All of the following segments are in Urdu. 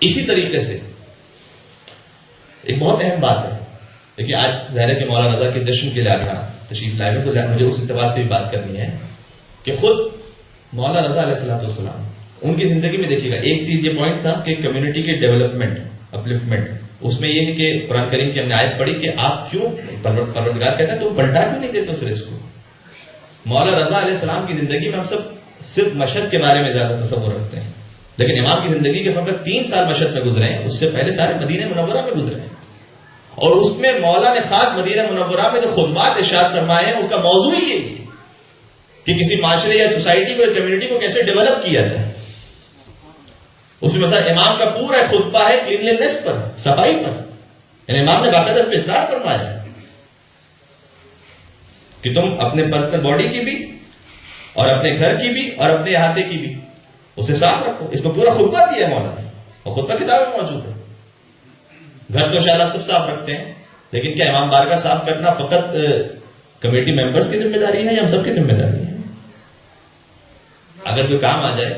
اسی طریقے سے ایک بہت اہم بات ہے، دیکھیے آج ظاہر ہے کہ مولانا رضا کے جشن کے لیے آگے تشریف لائے تو مجھے اس اعتبار سے بھی بات کرنی ہے کہ خود مولانا رضا علیہ السلام ان کی زندگی میں دیکھیے گا ایک چیز یہ پوائنٹ تھا کہ کمیونٹی کے ڈیولپمنٹ اپلفٹمنٹ، اس میں یہ ہے کہ قرآن کریم کی ہم نے آیت پڑھی کہ آپ کیوں پروردگار کہتا ہے تو بلٹا کیوں نہیں دیتے اس رزق کو. مولانا رضا علیہ السلام کی زندگی میں ہم سب صرف مشہد کے بارے میں زیادہ تصور رکھتے ہیں، لیکن امام کی زندگی کے فقط 3 سال مشہد میں گزرے ہیں، اس سے پہلے سارے مدینہ منورہ میں گزرے ہیں. اور اس میں مولا نے خاص مدینہ منورہ میں جو خطبات ارشاد فرمائے ہیں اس کا موضوع ہی یہ ہے کہ کسی معاشرے یا سوسائٹی کو یا کمیونٹی کو کیسے ڈیولپ کیا جائے. اس میں مثلا امام کا پورا خطبہ ہے کلینلنس پر، صفائی پر، یعنی امام نے باقاعدہ اس پہ اصرار فرمایا کہ تم اپنے پرسنل باڈی کی بھی اور اپنے گھر کی بھی اور اپنے احاطے کی بھی اسے صاف رکھو. اس کو پورا خطبہ دیا ہے مولا نے اور خطبہ کتاب میں موجود ہے. گھر تو انشاءاللہ سب صاف رکھتے ہیں، لیکن کیا امام بارگاہ صاف کرنا فقط کمیٹی ممبرز کی ذمہ داری ہے یا ہم سب کی ذمہ داری ہے؟ اگر کوئی کام آ جائے،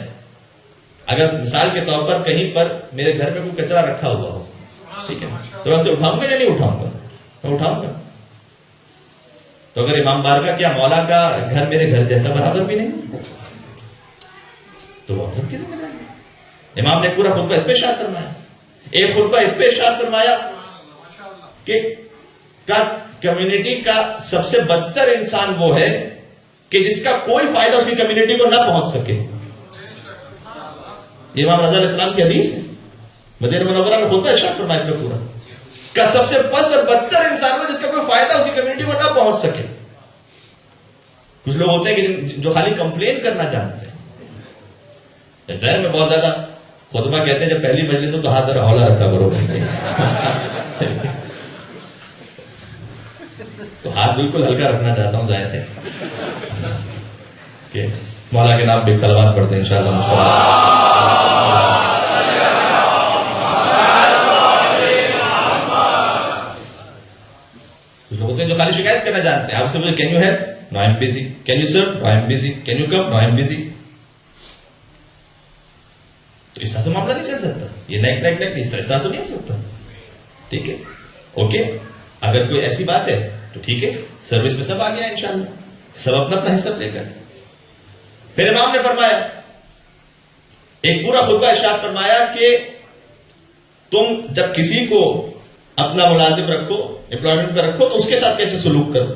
اگر مثال کے طور پر کہیں پر میرے گھر میں کوئی کچرا رکھا ہوا ہو، ٹھیک ہے، تو میں اسے اٹھاؤں گا یا نہیں اٹھاؤں گا؟ میں اٹھاؤں گا. تو اگر امام بارگاہ کیا مولا کا گھر میرے گھر جیسا برابر بھی نہیں تو وہ سب کی ذمہ داری ہے. امام نے پورا خطبہ اس پہ ارشاد فرمایا. ایک خطبہ اس پہ ارشاد فرمایا کہ کمیونٹی کا سب سے بدتر انسان وہ ہے کہ جس کا کوئی فائدہ اس کی کمیونٹی کو نہ پہنچ سکے. یہ امام رضا علیہ السلام کی حدیث ہے، مدینہ منورہ میں خطبہ ارشاد فرمایا اس پہ پورا کا سب سے پست اور بدتر انسان وہ جس کا کوئی فائدہ اس کی کمیونٹی کو نہ پہنچ سکے. کچھ لوگ ہوتے ہیں کہ جو خالی کمپلین کرنا چاہتے ہیں. ظاہر میں بہت زیادہ خطبہ کہتے ہیں جب پہلی مجلس ہو تو ہاتھ ذرا ہولا رکھا کرو، تو ہاتھ بالکل ہلکا رکھنا چاہتا ہوں. ظاہر ہے کہ مولا کے نام پہ ایک صلوات پڑھتے ہیں انشاءاللہ. کچھ لوگ ہوتے ہیں جو خالی شکایت کرنا چاہتے ہیں. آپ سے بولے can you help? No I am busy. Can you serve? No I am busy. Can you come? No I am busy. تو اس طرح سے معاملہ نہیں چل سکتا. یہ نیک اس طرح تو نہیں ہو سکتا. ٹھیک ہے، اوکے. اگر کوئی ایسی بات ہے تو ٹھیک ہے، سروس میں سب آ گیا انشاءاللہ، سب اپنا اپنا حصہ لے کر. پھر امام نے فرمایا ایک پورا خطبہ ارشاد فرمایا کہ تم جب کسی کو اپنا ملازم رکھو، امپلائمنٹ پہ رکھو، تو اس کے ساتھ کیسے سلوک کرو.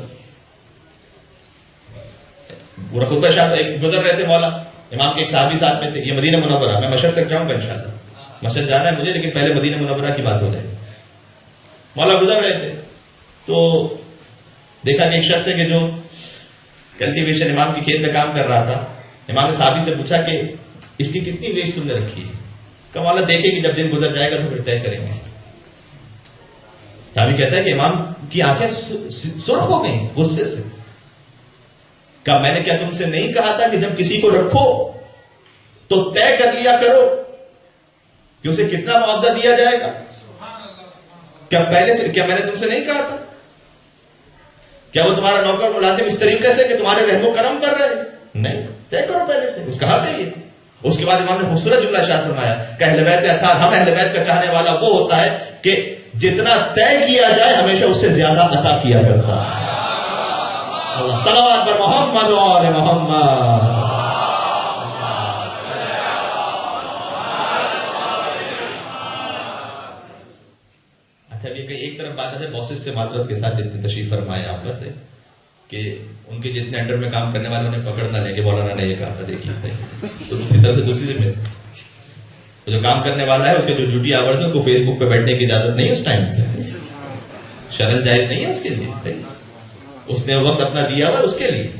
پورا خطبہ ارشاد. ایک گزر رہے تھے مولا، امام کے ایک صحابی ساتھ میں تھے. یہ مدینہ منورہ، میں مشہد تک جاؤں گا انشاءاللہ، مشہد جانا ہے مجھے، لیکن پہلے مدینہ منورہ کی بات ہو جائے. مولا گزر رہے تھے تو دیکھا کہ ایک شخص ہے کہ جو کلٹیویشن امام کی کھیت میں کام کر رہا تھا. امام نے صحابی سے پوچھا کہ اس کی کتنی ویسٹ تم نے رکھی ہے؟ کہ مولا دیکھے کہ جب دن گزر جائے گا تو پھر طے کریں گے. صحابی کہتا ہے کہ امام کی آنکھیں سرخ ہو گئی غصے سے. کہا میں نے کیا تم سے نہیں کہا تھا کہ جب کسی کو رکھو تو طے کر لیا کرو کہ اسے کتنا معاوضہ دیا جائے گا؟ کیا پہلے سے کیا میں نے تم سے نہیں کہا تھا؟ کیا وہ تمہارا نوکر ملازم اس طریقے سے کہ تمہارے رحم و کرم کر رہے؟ نہیں، طے کرو پہلے سے. اس کا حق ہے یہ. اس کے بعد امام نے خوبصورت جملہ ارشاد فرمایا کہ اہل بیت اطہار، ہم اہل بیت کا چاہنے والا وہ ہوتا ہے کہ جتنا طے کیا جائے ہمیشہ اس سے زیادہ عطا کیا جاتا ہے. صلوات پر محمد و آل محمد. اچھا یہ ایک طرف بات ہے باسز سے معذرت کے ساتھ جتنے تشریف فرمائے آپ پر سے کہ ان کے جتنے انڈر میں کام کرنے والے انہیں پکڑ نہ لیں کہ مولانا نے یہ کہا تھا دیکھیے. تو دوسری طرف سے دوسری میں جو کام کرنے والا ہے اس کے جو ڈیوٹی آورز ہے اس کو فیس بک پہ بیٹھنے کی اجازت نہیں ہے. اس ٹائم شرن جائز نہیں ہے اس کے لیے. اس نے وقت اپنا دیا ہوا اس کے لیے.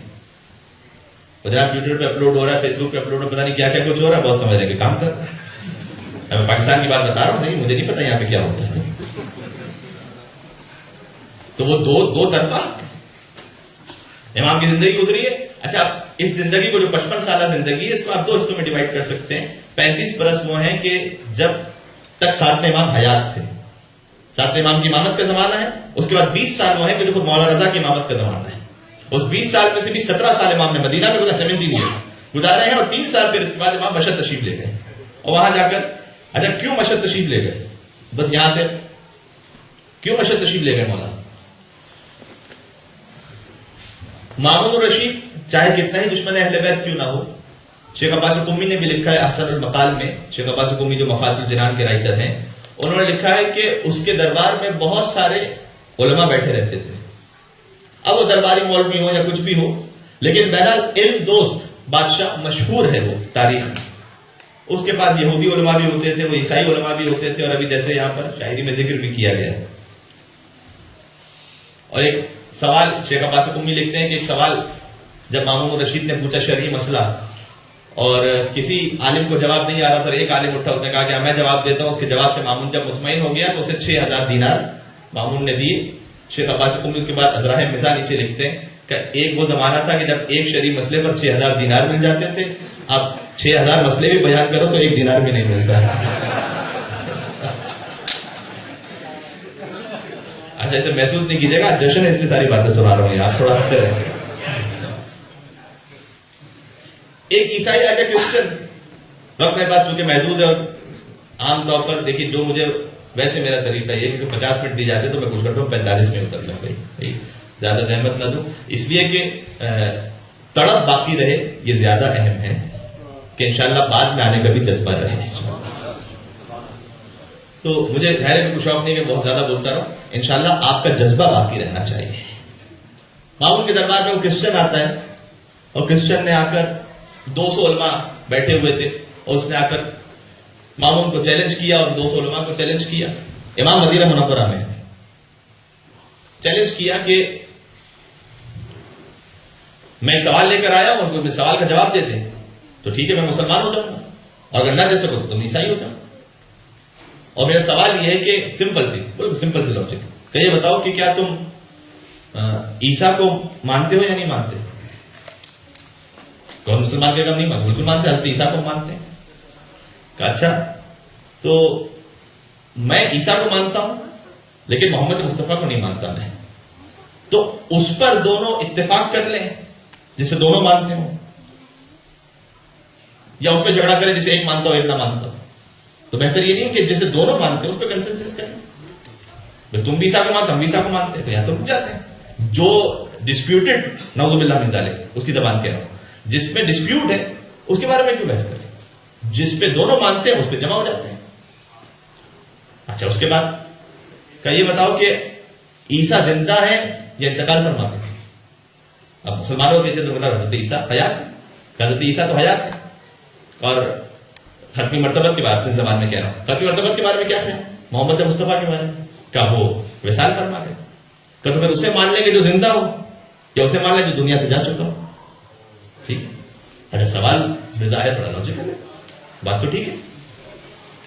جناب ٹویٹر پہ اپلوڈ ہو رہا ہے، فیس بک پہ اپلوڈ ہو رہا ہے، پتا نہیں کیا کیا کچھ ہو رہا ہے، بہت سمجھ رہے کہ کام کر رہا ہے. میں پاکستان کی بات بتا رہا ہوں، نہیں مجھے نہیں پتا یہاں پہ کیا ہوتا ہے. تو وہ دو طرفہ امام کی زندگی گزری ہے. اچھا اس زندگی کو جو 55 سالہ زندگی ہے اس کو آپ 2 حصوں میں ڈیوائڈ کر سکتے ہیں. 35 برس وہ ہیں کہ جب تک ساتویں امام حیات تھے، ساتویں امام کی امامت کا زمانہ ہے. اس کے بعد 20 سال وہ ہیں کہ جو خود مولانا رضا کی امامت کا زمانہ ہے. اس 20 سال میں سے بھی 17 سال امام نے مدینہ میں 17 گزارے ہیں، اور 3 سال پھر اس کے بعد امام مشہد تشریف لے گئے اور وہاں جا کر اچھا کیوں مشہد تشریف لے گئے؟ بس یہاں سے کیوں مشہد تشریف لے گئے مولانا؟ مامون الرشید چاہے کتنا ہی دشمن اہل بیت کیوں نہ ہو، شیخ عباس قمی نے بھی لکھا ہے احسن المقال میں، شیخ عباس قمی جو مفاتیح الجنان کے رائٹر ہیں، انہوں نے لکھا ہے کہ اس کے دربار میں بہت سارے علماء بیٹھے رہتے تھے، اب وہ درباری مولوی ہو یا کچھ بھی ہو، لیکن بہرحال علم دوست بادشاہ مشہور ہے وہ تاریخ میں۔ اس کے پاس یہودی علماء بھی ہوتے تھے، وہ عیسائی علماء بھی ہوتے تھے، اور ابھی جیسے یہاں پر شاعری میں ذکر بھی کیا گیا ہے۔ اور ایک سوال شیخ عباس قمی لکھتے ہیں کہ ایک سوال جب مامون الرشید نے پوچھا شرعی مسئلہ اور کسی عالم کو جواب نہیں آ رہا تھا، ایک عالم اٹھا، اس نے کہا کہ میں جواب دیتا ہوں۔ اس کے جواب سے مامون جب مطمئن ہو گیا تو اسے 6000 دینار مامون نے دیے۔ شیخ عباس قمی اس کے بعد ازراہ مزاح نیچے لکھتے ہیں کہ ایک وہ زمانہ تھا کہ جب ایک شرعی مسئلے پر 6000 دینار مل جاتے تھے، اب 6000 مسئلے بھی بیان کرو تو 1 دینار بھی نہیں ملتا۔ اچھا ایسے محسوس نہیں کیجیے گا، جشن ہے اس لیے ساری باتیں سنا رہا ہوں، آپ تھوڑا ہنستے رہیں۔ ایک عیسائی آ کے کرسچن، وقت میرے پاس چونکہ محدود ہے اور عام طور پر دیکھیے جو مجھے ویسے میرا طریقہ یہ کہ 50 منٹ دی جاتے تو میں کچھ کرتا ہوں 45 میں اتر لوں، بھائی زیادہ زحمت نہ دوں، اس لیے کہ تڑپ باقی رہے، یہ زیادہ اہم ہے کہ انشاءاللہ بعد میں آنے کا بھی جذبہ رہے۔ تو مجھے ظاہر ہے کوئی شوق نہیں کہ بہت زیادہ بولتا رہوں، انشاءاللہ آپ کا جذبہ باقی رہنا چاہیے۔ مامون کے دربار میں وہ کرسچن آتا ہے، اور کرسچن نے آ کر 200 علماء بیٹھے ہوئے تھے، اور اس نے آ کر مامون کو چیلنج کیا اور 200 علماء کو چیلنج کیا، امام مدینہ منورہ میں چیلنج کیا کہ میں ایک سوال لے کر آیا ہوں اور سوال کا جواب دے دیں تو ٹھیک ہے میں مسلمان ہو جاؤں گا، اور اگر نہ دے سکو تو تم عیسائی ہو جاؤ۔ اور میرا سوال یہ ہے کہ سمپل سی لاجک کہ یہ بتاؤ کہ کیا تم عیسیٰ کو مانتے ہو یا نہیں مانتے؟ کون مسلمان کے کام نہیں مانتے؟ بالکل مانتے، حضرت عیسیٰ کو مانتے ہیں۔ کہ اچھا تو میں عیسیٰ کو مانتا ہوں لیکن محمد مصطفیٰ کو نہیں مانتا میں، تو اس پر دونوں اتفاق کر لیں جسے دونوں مانتے ہوں، یا اس پہ جھگڑا کریں جسے ایک مانتا ہو ایک نہ مانتا ہو؟ تو بہتر یہ نہیں کہ جسے دونوں مانتے ہیں اس پہ کنسنسس کریں، تم بھی عیسیٰ کو مانتے ہم بھی عیسیٰ کو مانتے ہیں، تو یہاں تو رک جاتے ہیں۔ جو ڈسپیوٹڈ نعوذ باللہ من ذالک، اس کی زبان کہہ رہا ہوں، جس میں ڈسپیوٹ ہے اس کے بارے میں کیوں بحث کریں؟ جس پہ دونوں مانتے ہیں اس پہ جمع ہو جاتے ہیں۔ اچھا اس کے بعد کہ یہ بتاؤ کہ عیسیٰ زندہ ہے یا انتقال فرما گئے؟ اب مسلمانوں کہتے ہیں تو بتا حضرت عیسیٰ حیات ہے، حضرت عیسیٰ تو حیات ہے۔ اور ختمی مرتبت کے بارے میں زبان میں کہہ رہا ہوں، ختمی مرتبت کے بارے میں کیا ہے؟ محمد مصطفیٰ کے بارے میں کیا وہ وصال فرما گئے؟ کہ تو پھر اسے مان لیں گے جو زندہ ہو یا اسے مان لیں جو دنیا سے جا چکا ہو؟ ٹھیک ہے، اچھا سوال بظاہر بڑا لاجیکل ہے، بات تو ٹھیک ہے۔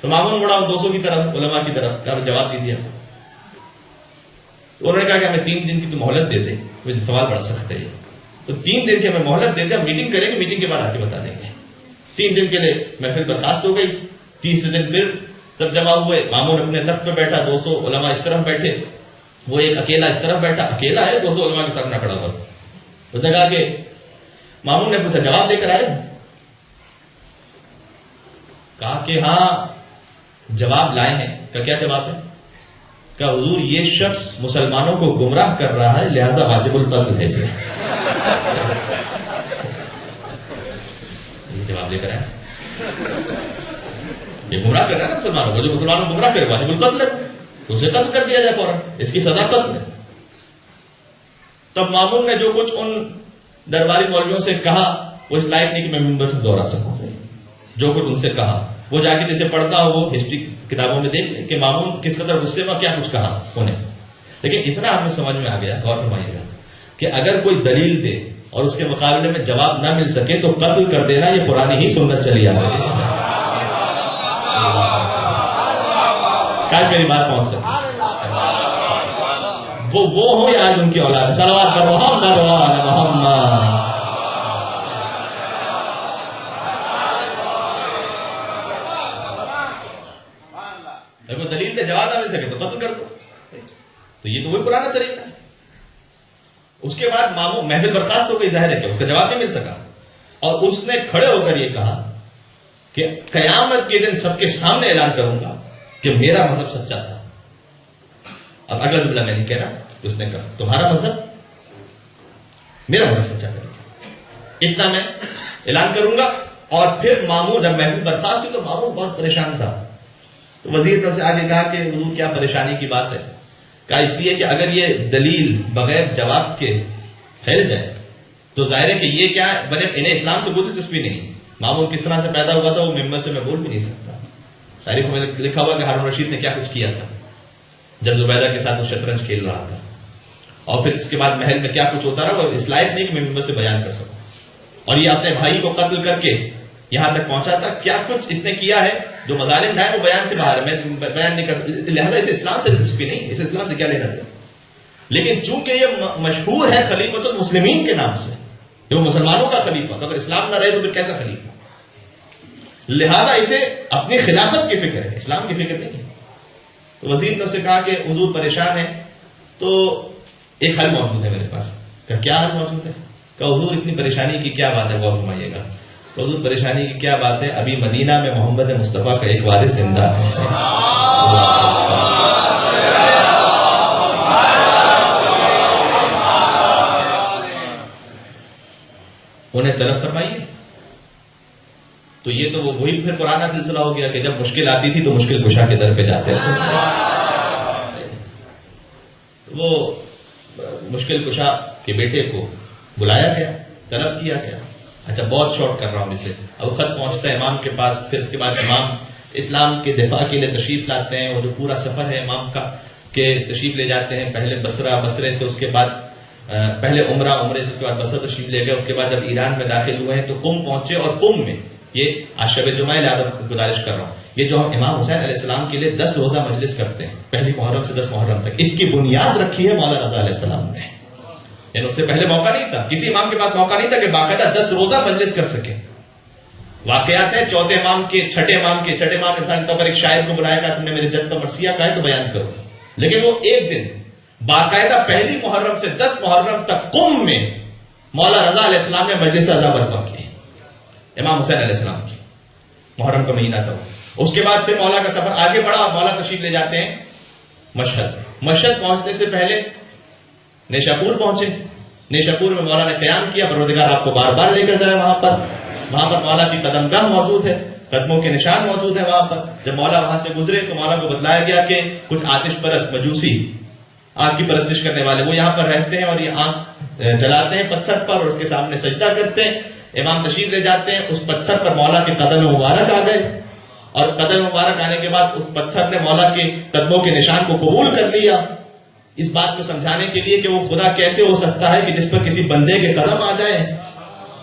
تو مامون مڑا 200 کی طرف، علماء کی طرف، کیا جواب دیجیے؟ انہوں نے کہا کہ ہمیں 3 دن کی تو مہلت دے دیں، مجھے سوال بڑا سخت ہے یہ، تو 3 دن کی ہمیں مہلت دے دیں، ہم میٹنگ کریں گے، میٹنگ کے بعد آ کے بتا دیں گے۔ 3 دن کے لیے محفل برخاست ہو گئی، تیسرے دن پھر سب جمع ہوئے، مامون اپنے تخت پہ بیٹھا، 200 علماء اس طرف بیٹھے، وہ ایک اکیلا اس طرف بیٹھا، اکیلا ہے 200 علماء کے سامنے کھڑا ہوا۔ اس نے کہا کہ مامون نے پوچھا جواب دے کر آئے؟ کہا کہ ہاں جواب لائے ہیں۔ کہ کیا جواب ہے؟ کہ حضور یہ شخص مسلمانوں کو گمراہ کر رہا ہے لہذا واجب القتل ہے۔ یہ جواب لے کر آئے، یہ گمراہ کر رہا ہے مسلمانوں کو، جو مسلمانوں کو گمراہ کرے واجب القتل ہے، تو اسے قتل کر دیا جائے فوراً، اس کی سزا قتل ہے۔ تب مامون نے جو کچھ ان درباری مولویوں سے کہا وہ اس لائق نہیں کہ میں منبر سے دوہرا سکوں، جو کچھ ان سے کہا وہ جا کے جسے پڑھتا ہو وہ ہسٹری کتابوں میں دیکھ لیں کہ مامون کس قدر غصے میں کیا کچھ کہا انہیں۔ لیکن اتنا ہمیں سمجھ میں آ گیا، غور فرمائیے گا، کہ اگر کوئی دلیل دے اور اس کے مقابلے میں جواب نہ مل سکے تو قتل کر دینا یہ پرانی ہی سنت چلی آ رہی ہے۔ شاید میری بات پہنچ سکے، وہ ہو یا آج ان کی اولاد۔ صلوات پڑھو محمد۔ اگر دلیل سے جواب نہ مل سکے تو قتل کر دو، تو یہ تو وہی پرانا طریقہ ہے۔ اس کے بعد مامون محفل برخاست ہو گئی، ظاہر ہے کہ اس کا جواب نہیں مل سکا، اور اس نے کھڑے ہو کر یہ کہا کہ قیامت کے دن سب کے سامنے اعلان کروں گا کہ میرا مذہب سچا تھا. اب اگلا جملہ میں نہیں کہہ رہا کہ اس نے کہا تمہارا مذہب میرا مذہب سچا کرے گا، اتنا میں اعلان کروں گا. اور پھر مامون جب محفل برخاست ہوئی تو مامون بہت پریشان تھا. تو وزیر سے آگے کہا کہ حضور کیا پریشانی کی بات ہے؟ کہا اس لیے کہ اگر یہ دلیل بغیر جواب کے پھیل جائے تو ظاہر ہے کہ یہ کیا بنے، انہیں اسلام سے کوئی دلچسپی نہیں. مامون کس طرح سے پیدا ہوا تھا وہ ممبر سے میں بول بھی نہیں سکتا. تاریخ میں لکھا ہوا کہ ہارون رشید نے کیا کچھ کیا تھا جب زبیدہ کے ساتھ وہ شطرنج کھیل رہا تھا، اور پھر اس کے بعد محل میں کیا کچھ ہوتا رہا، وہ اس لائف نہیں کہ میں ممبر سے بیان کر سکوں. اور یہ اپنے بھائی کو قتل کر کے یہاں تک پہنچا تھا. کیا کچھ اس نے کیا ہے جو مظالم ڈھائے وہ بیان سے باہر ہے، میں بیان نہیں کر سکتا. لہٰذا اسے اسلام سے دلچسپی نہیں، اسے اسلام سے کیا لینا تھا. لیکن چونکہ یہ مشہور ہے خلیفۃ المسلمین کے نام سے، وہ مسلمانوں کا خلیفہ، تو اگر اسلام نہ رہے تو پھر کیسا خلیفہ؟ لہذا اسے اپنی خلافت کی فکر ہے، اسلام کی فکر نہیں ہے. تو وزیر نے اسے کہا کہ حضور پریشان ہے تو ایک حل موجود ہے میرے پاس. کہ کیا حل موجود ہے؟ کہ حضور اتنی پریشانی کی کیا بات ہے، غور فرمائیے گا. تو حضور پریشانی کی کیا بات ہے، ابھی مدینہ میں محمد مصطفیٰ کا ایک وارث زندہ ہے. انہیں طلب فرمائیے. تو یہ تو وہی پھر پرانا سلسلہ ہو گیا کہ جب مشکل آتی تھی تو مشکل کشا کے در پہ جاتے تھے. وہ مشکل کشا کے بیٹے کو بلایا گیا، طلب کیا گیا. اچھا بہت شارٹ کر رہا ہوں اسے. اب خط پہنچتا ہے امام کے پاس، پھر اس کے بعد امام اسلام کے دفاع کے لیے تشریف لاتے ہیں. وہ جو پورا سفر ہے امام کا کہ تشریف لے جاتے ہیں، پہلے بصرہ، بصرے سے اس کے بعد پہلے عمرہ، عمرے سے اس کے بعد بصرہ تشریف لے گئے. اس کے بعد جب ایران میں داخل ہوئے ہیں تو قم پہنچے، اور قم میں یہ آج شب جمعہ لہٰذا گزارش کر رہا ہوں، یہ جو ہم امام حسین علیہ السلام کے لیے 10 روزہ مجلس کرتے ہیں پہلی محرم سے 10 محرم تک، اس کی بنیاد رکھی ہے مولا رضا علیہ السلام نے. یعنی اس سے پہلے موقع نہیں تھا، کسی امام کے پاس موقع نہیں تھا کہ باقاعدہ 10 روزہ مجلس کر سکے. واقعات ہیں چوتھے امام کے، چھٹے امام انسان کے طور پر ایک شاعر کو بلایا گیا، تم نے میرے جد پر مرثیہ کہا ہے تو بیان کرو. لیکن وہ ایک دن باقاعدہ پہلی محرم سے 10 محرم تک قم میں مولا رضا علیہ السلام نے مجلس اعضا برپا کی امام حسین علیہ السلام کی. محرم کا مہینہ تھا. اس کے بعد پھر مولا کا سفر آگے بڑھا اور مولا تشریف لے جاتے ہیں مشہد. مشہد پہنچنے سے پہلے نیشاپور پہنچے. نیشاپور میں مولا نے قیام کیا، پروردگار آپ کو بار بار لے کر جائے. وہاں پر مولا کی قدم گاہ موجود ہے، قدموں کے نشان موجود ہے. وہاں پر جب مولا وہاں سے گزرے تو مولا کو بتلایا گیا کہ کچھ آتش پرست مجوسی، آگ کی پرستش کرنے والے، وہ یہاں پر رہتے ہیں اور یہ آگ جلاتے ہیں پتھر پر اور اس کے سامنے سجدہ کرتے ہیں. امام تشریف لے جاتے ہیں، اس پتھر پر مولا کے قدم مبارک آ گئے، اور قدم مبارک آنے کے بعد اس پتھر نے مولا کے قدموں کے نشان کو قبول کر لیا. اس بات کو سمجھانے کے لیے کہ وہ خدا کیسے ہو سکتا ہے کہ جس پر کسی بندے کے قدم آ جائیں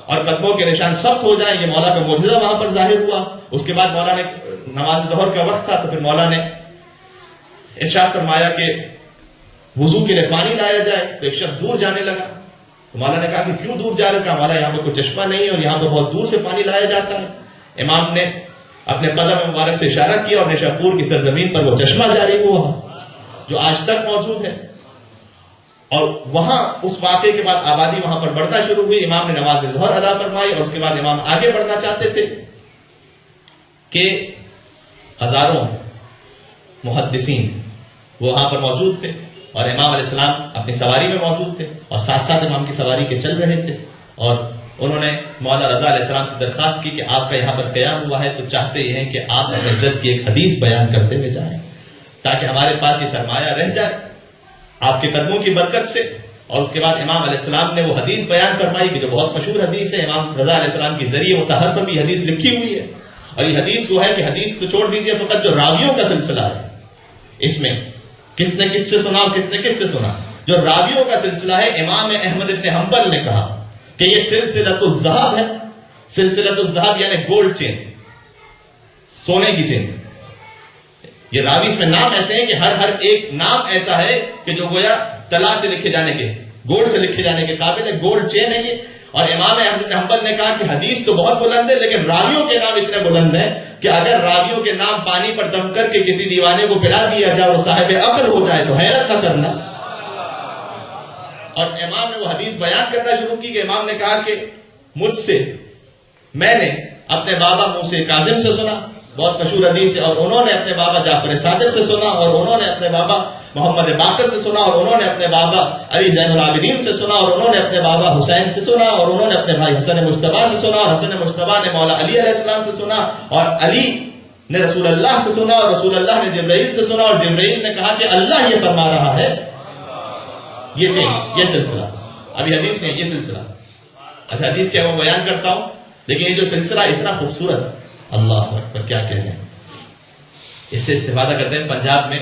اور قدموں کے نشان سخت ہو جائیں. یہ مولا کا معجزہ وہاں پر ظاہر ہوا. اس کے بعد مولا نے نماز ظہر کا وقت تھا تو پھر مولا نے ارشاد فرمایا کہ وضو کے لیے پانی لایا جائے. تو ایک شخص دور جانے لگا تو مولا نے کہا کہ کیوں دور جا رہے ہو؟ کہا مولا یہاں پہ کوئی چشمہ نہیں ہے اور یہاں پہ بہت دور سے پانی لایا جاتا ہے. امام نے اپنے قدم مبارک سے اشارہ کیا اور نیشاپور کی سرزمین پر وہ چشمہ جاری ہوا جو آج تک موجود ہے. اور وہاں اس واقعے کے بعد آبادی وہاں پر بڑھنا شروع ہوئی. امام نے نماز ظہر ادا فرمائی اور اس کے بعد امام آگے بڑھنا چاہتے تھے کہ ہزاروں محدثین وہاں پر موجود تھے اور امام علیہ السلام اپنی سواری میں موجود تھے اور ساتھ ساتھ امام کی سواری کے چل رہے تھے. اور انہوں نے مولا رضا علیہ السلام سے درخواست کی کہ آپ کا یہاں پر قیام ہوا ہے تو چاہتے یہ ہیں کہ آپ اپنے جد کی ایک حدیث بیان کرتے ہوئے جائیں تاکہ ہمارے پاس یہ سرمایہ رہ جائے آپ کے قدموں کی برکت سے. اور اس کے بعد امام علیہ السلام نے وہ حدیث بیان فرمائی کہ جو بہت مشہور حدیث ہے. امام رضا علیہ السلام کی ذریعے مطہر پر بھی حدیث لکھی ہوئی ہے اور یہ حدیث وہ ہے کہ حدیث تو چھوڑ دیجیے، فقط جو راویوں کا سلسلہ ہے اس میں کس نے کس سے سنا اور کس نے کس سے سنا، جو راویوں کا سلسلہ ہے. امام احمد ابن حنبل نے کہا کہ یہ سلسلۃ الذہب ہے. سلسلۃ الذہب یعنی گولڈ چین، سونے کی چین. یہ راوی اس میں نام ایسے ہیں کہ ہر ایک نام ایسا ہے کہ جو گویا طلا سے لکھے جانے کے، گولڈ سے لکھے جانے کے قابل ہے. گولڈ چین ہے یہ. اور امام احمد بن حنبل نے کہا کہ حدیث تو بہت بلند ہے لیکن راویوں کے نام اتنے بلند ہیں کہ اگر راویوں کے نام پانی پر دم کر کے کسی دیوانے کو پلا دیا جائے اور صاحب عقل ہو جائے تو حیرت نہ کرنا. اور امام نے وہ حدیث بیان کرنا شروع کی کہ امام نے کہا کہ مجھ سے، میں نے اپنے بابا موسیٰ کاظم سے سنا، بہت مشہور حدیث ہے، اور انہوں نے اپنے بابا جعفر صادق سے سنا، اور انہوں نے اپنے بابا محمد باقر سے سنا، اور انہوں نے اپنے بابا علی زین العابدین سے سنا، اور انہوں نے اپنے بابا حسین سے سنا، اور انہوں نے اپنے بھائی حسن مجتبیٰ سے سنا، اور حسن مجتبیٰ نے مولا علی علیہ السلام سے سنا، اور علی نے رسول اللہ سے سنا، اور رسول اللہ نے جبرائیل سے سنا، اور جبرائیل نے کہا کہ اللہ یہ فرما رہا ہے، یہ سلسلہ ابھی حدیث نہیں، یہ سلسلہ اچھا حدیث کیا میں بیان کرتا ہوں، لیکن یہ جو سلسلہ اتنا خوبصورت، اللہ اکبر کیا کہنے، اس سے استفادہ کرتے ہیں۔ پنجاب میں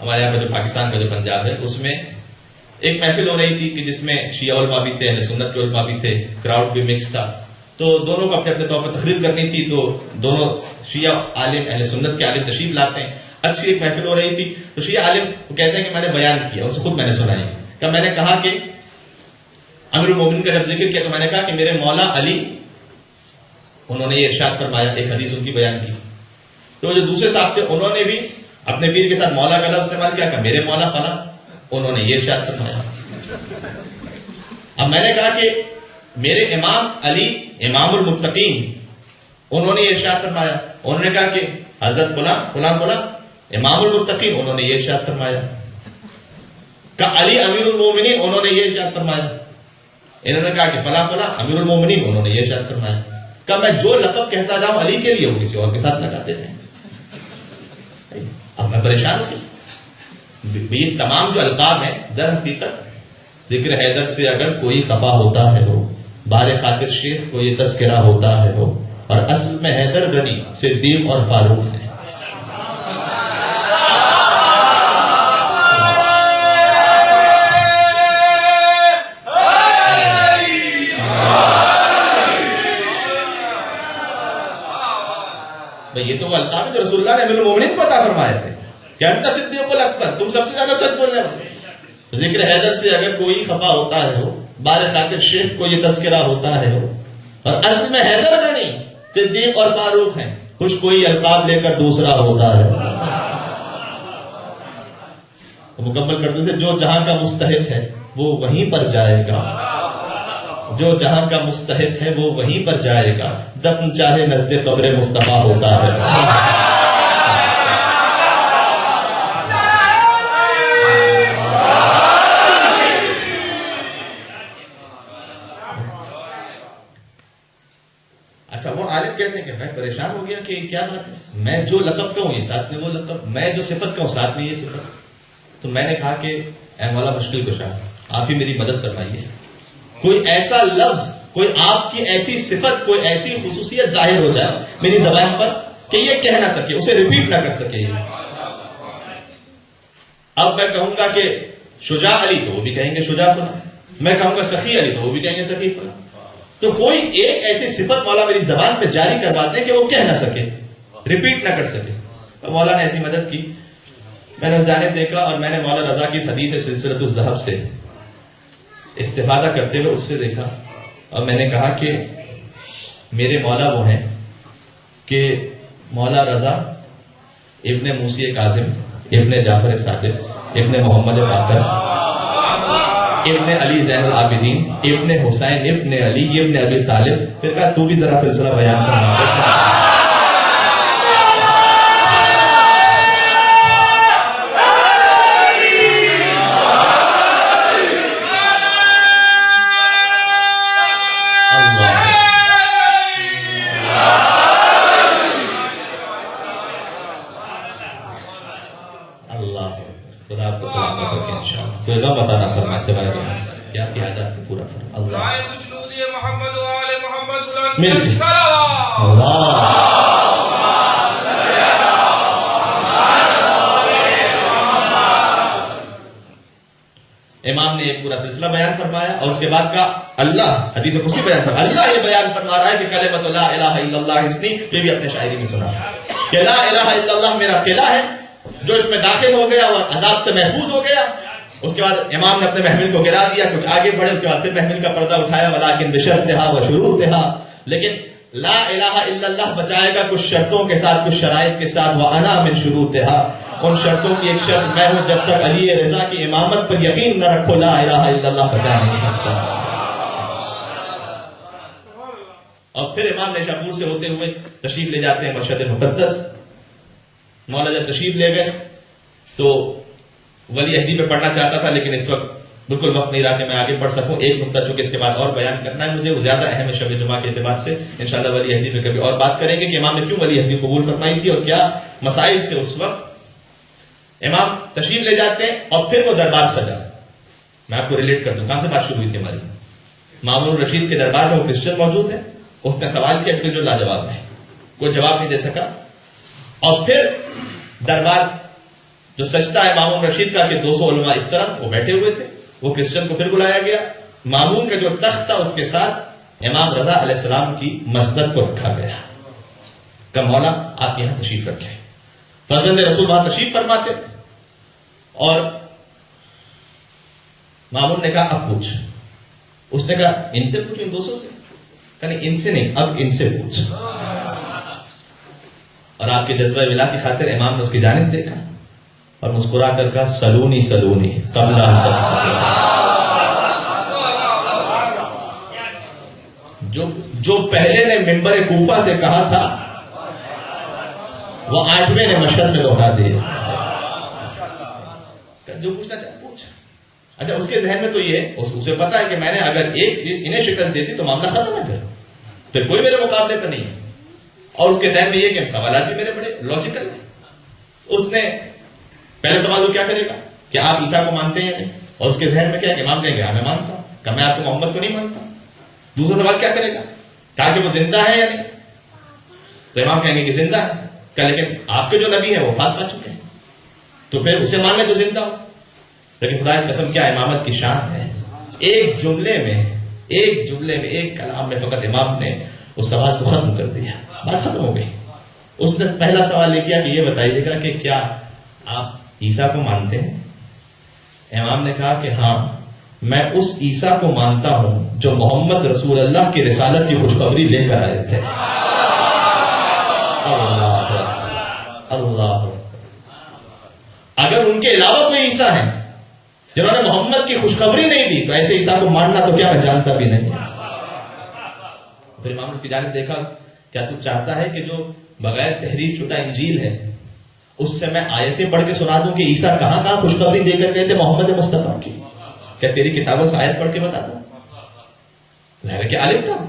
ہمارے یہاں پہ جو پاکستان کا جو پنجاب ہے، اس میں ایک محفل ہو رہی تھی کہ جس میں شیعہ علماء بھی تھے، اہل سنت کے علماء بھی تھے، کراؤڈ بھی مکس تھا، تو دونوں کو اپنے اپنے طور پر تقریر کرنی تھی، تو دونوں شیعہ عالم اہل سنت کے عالم تشریف لاتے ہیں، اچھی ایک محفل ہو رہی تھی، تو شیعہ عالم وہ کہتے ہیں کہ میں نے بیان کیا، اسے خود میں نے سنائی کہ میں نے کہا کہ امیر المومنین کا جب ذکر کیا تو میں نے کہا کہ میرے مولا علی، انہوں نے یہ ارشاد فرمایا، ایک حدیث ان کی بیان کی، تو جو دوسرے صاحب تھے انہوں نے بھی اپنے پیر کے ساتھ مولا کا لفظ استعمال کیا کہ میرے مولا فلاں، انہوں نے یہ ارشاد فرمایا۔ اب میں نے کہا کہ میرے امام علی امام المتقین، انہوں نے یہ ارشاد فرمایا، انہوں نے کہا کہ حضرت فلاں فلاں فلاں امام المتقین، انہوں نے یہ ارشاد فرمایا، کہ علی امیر المومنین، انہوں نے یہ ارشاد فرمایا، انہوں نے کہا کہ فلاں فلاں امیر المومنین، انہوں نے یہ ارشاد فرمایا، کہ میں جو لقب کہتا جاؤں علی کے لیے وہ کسی اور کے ساتھ لگاتے تھے۔ اب میں پریشان ہوں، یہ تمام جو القاب ہیں در حقیقت ذکر حیدر سے اگر کوئی خفا ہوتا ہے ہو، بار خاطر شیخ کو یہ تذکرہ ہوتا ہے ہو، اور اصل میں حیدر غنی صدیق اور فاروق ہیں۔ یہ تو وہ القاب ہے جو رسول اللہ نے امیر المومنین کو عطا فرمائے تھے کہ انت صدیق الاکبر، تم سب سے زیادہ سچ بولنے والے۔ ذکر حیدر سے اگر کوئی خفا ہوتا ہے ہو، بار خاطر شیخ کو یہ تذکرہ ہوتا ہے ہو، اور اصل میں حیدر غنی صدیق اور فاروق ہیں، خوش کوئی القاب لے کر دوسرا ہوتا ہے۔ مکمل کرتے تھے، جو جہاں کا مستحق ہے وہ وہیں پر جائے گا، جو جہاں کا مستحق ہے وہ وہیں پر جائے گا، دفن چاہے نزد قبر مصطفیٰ ہوتا ہے۔ اچھا وہ عالم کہتے ہیں کہ میں پریشان ہو گیا کہ کیا بات ہے، میں جو لقب کہوں یہ ساتھ میں وہ لقب، میں جو صفت کہوں ساتھ میں یہ صفت۔ تو میں نے کہا کہ اے مولا مشکل کشا، آپ ہی میری مدد فرمائیے، کوئی ایسا لفظ، کوئی آپ کی ایسی صفت، کوئی ایسی خصوصیت ظاہر ہو جائے میری زبان پر کہ یہ کہہ نہ سکے، اسے ریپیٹ نہ کر سکے۔ اب میں کہوں گا کہ شجاع علی تو وہ بھی کہیں گے شجاع فلاں، میں کہوں گا سخی علی تو وہ بھی کہیں گے سخی فلاں، تو کوئی ایک ایسی صفت مولا میری زبان پہ جاری کروا دیں کہ وہ کہہ نہ سکے، ریپیٹ نہ کر سکے۔ تو مولا نے ایسی مدد کی، میں نے اس جانب دیکھا اور میں نے مولا رضا کی حدیث سلسلۃ الذہب سے استفادہ کرتے ہوئے اس سے دیکھا، اور میں نے کہا کہ میرے مولا وہ ہیں کہ مولا رضا ابن موسیٰ کاظم، ابن جعفر صادق، ابن محمد باقر، ابن علی زین العابدین، ابن حسین، ابن علی، ابن ابی طالب۔ پھر کہا تو بھی ذرا سلسلہ بیان کرنا۔ خدا آپ کو سلامت رکھے انشاءاللہ، کوئی غم عطا نہ فرمائے سوائے غم سے، کہ آپ کی حاجات کو پورا فرمائے۔ اللہ امام نے ایک پورا سلسلہ بیان فرمایا، اور اس کے بعد کا اللہ حدیث قدسی بیان فرمایا، اللہ یہ بیان فرما رہا ہے کہ کلمۃ لا الہ الا اللہ حسنی، یہ بھی اپنے شاعری میں سنا کہ لا الہ الا اللہ میرا قلعہ ہے، جو اس میں داخل ہو گیا وہ عذاب سے محفوظ ہو گیا۔ اس کے بعد امام نے اپنے محمل کو گرا دیا، کچھ آگے بڑھے، اس کے بعد پھر محمل کا پردہ اٹھایا، ولیکن بشرطہا و شروطہا، لیکن لا الہ الا اللہ بچائے گا کچھ شرطوں کے ساتھ، کچھ شرائط کے ساتھ، وانا من شروطہا، ان شرطوں کی ایک شرط میں ہوں، جب تک علی رضا کی امامت پر یقین نہ رکھو لا الہ الا اللہ بچا نہیں سکتا۔ اور پھر امام نیشاپور سے ہوتے ہوئے تشریف لے جاتے ہیں مشہد مقدس. مولا جب تشریف لے گئے تو ولی عہدی پہ پڑھنا چاہتا تھا، لیکن اس وقت بالکل وقت نہیں رہا کہ میں آگے پڑھ سکوں. ایک نقطہ چونکہ اس کے بعد اور بیان کرنا ہے مجھے، وہ زیادہ اہم ہے شب جمعہ کے اعتبار سے. انشاءاللہ ولی عہدی پہ کبھی اور بات کریں گے کہ امام نے کیوں ولی عہدی قبول فرمائی تھی اور کیا مسائل تھے اس وقت. امام تشریف لے جاتے ہیں اور پھر وہ دربار سجا. میں آپ کو ریلیٹ کر دوں کہاں سے بات شروع ہوئی تھی ہماری. مامون الرشید کے دربار میں وہ کرسچن موجود ہے. اس نے سوال کیا کہ جو لاجواب ہے، کوئی جواب نہیں دے سکا. اور پھر دربار جو سجدہ ہے مامون رشید کا کہ 200 علماء اس طرف وہ بیٹھے ہوئے تھے، وہ کرسچن کو پھر بلایا گیا. مامون کا جو تخت تھا اس کے ساتھ امام رضا علیہ السلام کی مسند کو رکھا گیا کہ مولا آپ یہاں تشریف رکھیں. فرزند رسول وہاں تشریف فرماتے اور مامون نے کہا اب پوچھ. اس نے کہا ان سے پوچھو، ان 200 سے. کہ نہیں ان سے نہیں، اب ان سے پوچھ. اور آپ کے جذبہ ولا کی خاطر امام نے اس کی جانب دیکھا اور مسکرا کر کہا سلونی سلونی قبل ان تستقبل. جو پہلے نے ممبر کوفہ سے کہا تھا وہ 8ویں نے مشہد میں دوہرا دیا. جو پوچھنا چاہے پوچھ. اچھا اس کے ذہن میں تو یہ اسے پتا ہے کہ میں نے اگر ایک انہیں شکست دے دی تو معاملہ ختم ہے، پھر کوئی میرے مقابلے پہ نہیں ہے. اور اس کے ذہن میں یہ کہ سوالات بھی میرے بڑے لاجیکل ہیں. اس نے پہلے سوال وہ کیا کرے گا کہ آپ عیسیٰ کو مانتے ہیں یا نہیں، اور اس کے ذہن میں کیا ہے کہ امام کہیں گے میں مانتا ہوں. کہ میں آپ کو محمد کو نہیں مانتا. دوسرا سوال کیا کرے گا کہا کہ وہ زندہ ہے یا نہیں، تو امام کہیں گے کہ زندہ ہے. کہ لیکن آپ کے جو نبی ہیں وہ وفات پا چکے ہیں، تو پھر اسے مان لیں جو زندہ ہو. لیکن خدا کی قسم کیا امامت کی شان ہے. ایک جملے میں ایک کلام میں فقط امام نے اس سوال کو ختم کر دیا. بات ختم ہو گئی. اس نے پہلا سوال یہ کیا کہ یہ بتائیے گا کہ کیا آپ عیسیٰ کو مانتے ہیں. امام نے کہا کہ ہاں میں اس عیسیٰ کو مانتا ہوں جو محمد رسول اللہ کی رسالت کی خوشخبری لے کر آئے تھے. اللہ اگر ان کے علاوہ کوئی عیسیٰ ہیں جنہوں نے محمد کی خوشخبری نہیں دی تو ایسے عیسیٰ کو ماننا تو کیا میں جانتا بھی نہیں. پھر امام نے اس کی جانب دیکھا کیا تو چاہتا ہے کہ جو بغیر تحریف شدہ انجیل ہے اس سے میں آیتیں پڑھ کے سنا دوں کہ عیسیٰ کہاں کہاں خوشخبری دے کر گئے تھے محمد مصطفیٰ کی. کیا تیری کتابوں سے آیت پڑھ کے بتا دوں. ظاہر کہ عالم تھا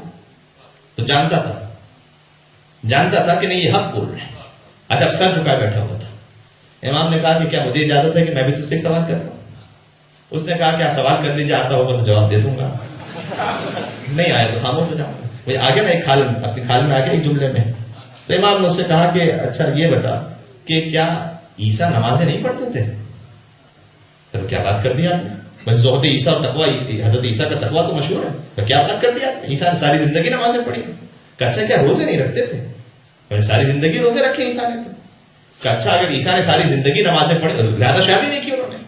تو جانتا تھا کہ نہیں یہ حق بول رہے ہیں. اچھا سر جھکائے بیٹھا ہوا تھا. امام نے کہا کہ کیا مجھے اجازت ہے کہ میں بھی تجھ سے ایک سوال کرتا ہوں. اس نے کہا کہ آپ سوال کر لیجیے، آتا ہوگا تو جواب دے دوں گا، نہیں آیا تو خاموش ہو جاؤں گا. مجھے آگے نا ایک اپنی خیال میں آگے ایک جملے میں. تو امام نے اس سے کہا کہ اچھا یہ بتا کہ کیا عیسیٰ نمازیں نہیں پڑھتے تھے. تو کیا بات کر دی آپ نے. بس زہد عیسیٰ اور تقویٰ، حضرت عیسیٰ کا تقویٰ تو مشہور ہے. تو کیا بات کر دی آپ نے. عیسیٰ نے ساری زندگی نمازیں پڑھی. کہ اچھا کیا روزے نہیں رکھتے تھے. ساری زندگی روزے رکھے عیسیٰ نے. کہ اچھا اگر عیسیٰ نے ساری زندگی نمازیں پڑھی، لہٰذا شادی نہیں کی انہوں نے